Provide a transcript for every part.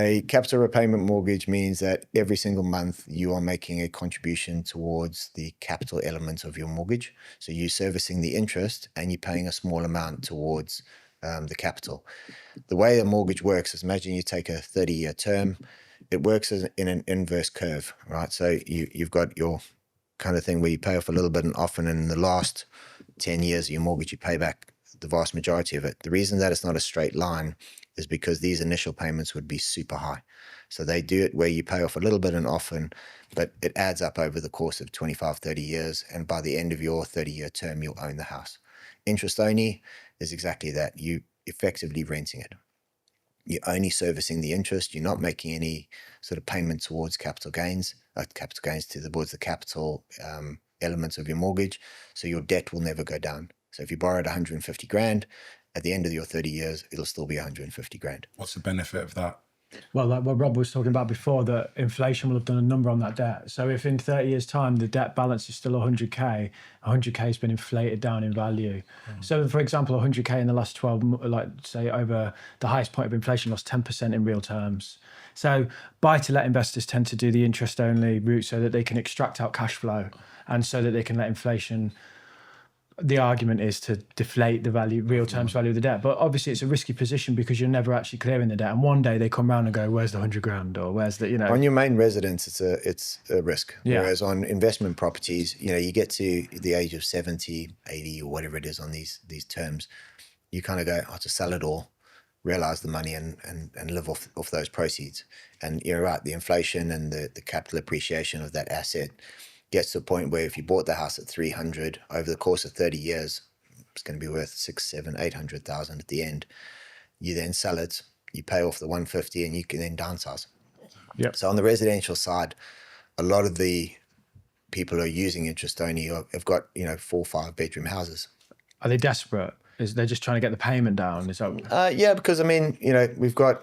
A capital repayment mortgage means that every single month you are making a contribution towards the capital element of your mortgage. So you're servicing the interest and you're paying a small amount towards the capital. The way a mortgage works is, imagine you take a 30-year term. It works in an inverse curve, right? So you've got your kind of thing where you pay off a little bit, and often in the last 10 years of your mortgage, you pay back the vast majority of it. The reason that it's not a straight line is because these initial payments would be super high. So they do it where you pay off a little bit and often, but it adds up over the course of 25, 30 years. And by the end of your 30-year term, you'll own the house. Interest only is exactly that. You effectively renting it. You're only servicing the interest. You're not making any sort of payment towards capital gains towards the capital elements of your mortgage. So your debt will never go down. So if you borrowed 150 grand, at the end of your 30 years, it'll still be 150 grand. What's the benefit of that? Well, like what Rob was talking about before, that inflation will have done a number on that debt. So if in 30 years' time the debt balance is still 100K, 100K has been inflated down in value. So for example, 100K in the last 12, like say over the highest point of inflation, lost 10% in real terms. So buy-to-let investors tend to do the interest-only route so that they can extract out cash flow and so that they can let inflation. The argument is to deflate the value, real terms value of the debt. But obviously it's a risky position because you're never actually clearing the debt. And one day they come around and go, where's the 100 grand? Or where's the, On your main residence, it's a risk. Yeah. Whereas on investment properties, you get to the age of 70, 80 or whatever it is on these terms, you kind of go, I'll just sell it all, realize the money and live off those proceeds. And you're right, the inflation and the capital appreciation of that asset gets to a point where if you bought the house at 300 over the course of 30 years, it's going to be worth 6, 7, 800,000 at the end. You then sell it, you pay off the 150 and you can then downsize. Yep. So on the residential side, a lot of the people who are using interest only have got, 4 or 5 bedroom houses. Are they desperate? They're just trying to get the payment down? Is that... Yeah, because we've got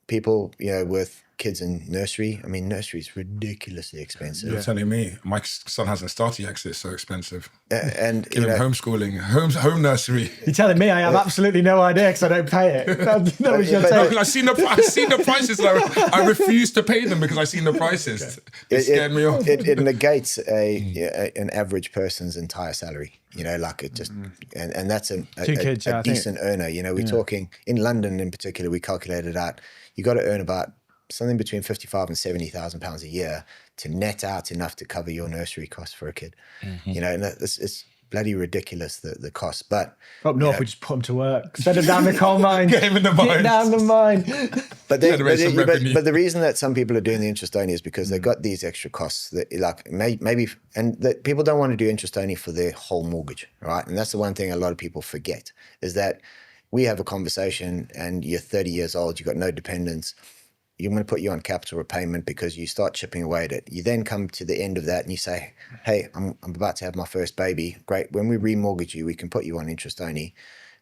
people, with kids in nursery. I mean, nursery is ridiculously expensive. You're telling me my son hasn't started yet because it's so expensive. And Give him homeschooling, home nursery. You're telling me I have absolutely no idea because I don't pay it. That was your take. I've seen the prices. I refuse to pay them because I've seen the prices. It scared me off. It negates an average person's entire salary. It just and that's a decent earner. We're talking in London in particular. We calculated out you got to earn about something between 55 and 70,000 pounds a year to net out enough to cover your nursery costs for a kid. And it's bloody ridiculous the cost. But up north, we just put them to work, send them down the coal mine, get him in the mine, get down the mine. But the reason that some people are doing the interest only is because they've got these extra costs that maybe that people don't want to do interest only for their whole mortgage, right? And that's the one thing a lot of people forget is that we have a conversation and you're 30 years old, you've got no dependents. You're going to put you on capital repayment because you start chipping away at it. You then come to the end of that and you say, hey, I'm about to have my first baby. Great. When we remortgage you, we can put you on interest only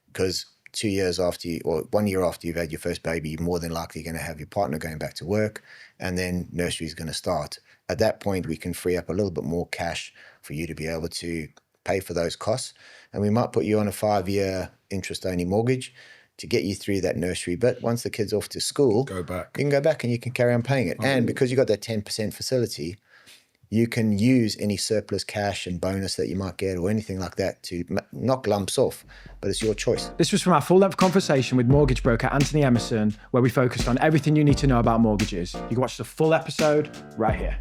because 2 years after or 1 year after you've had your first baby, you're more than likely going to have your partner going back to work and then nursery is going to start. At that point, we can free up a little bit more cash for you to be able to pay for those costs. And we might put you on a 5-year interest only mortgage to get you through that nursery. But once the kid's off to school, you can go back and you can carry on paying it. And because you got that 10% facility, you can use any surplus cash and bonus that you might get or anything like that to knock lumps off, but it's your choice. This was from our full-length conversation with mortgage broker Anthony Emerson, where we focused on everything you need to know about mortgages. You can watch the full episode right here.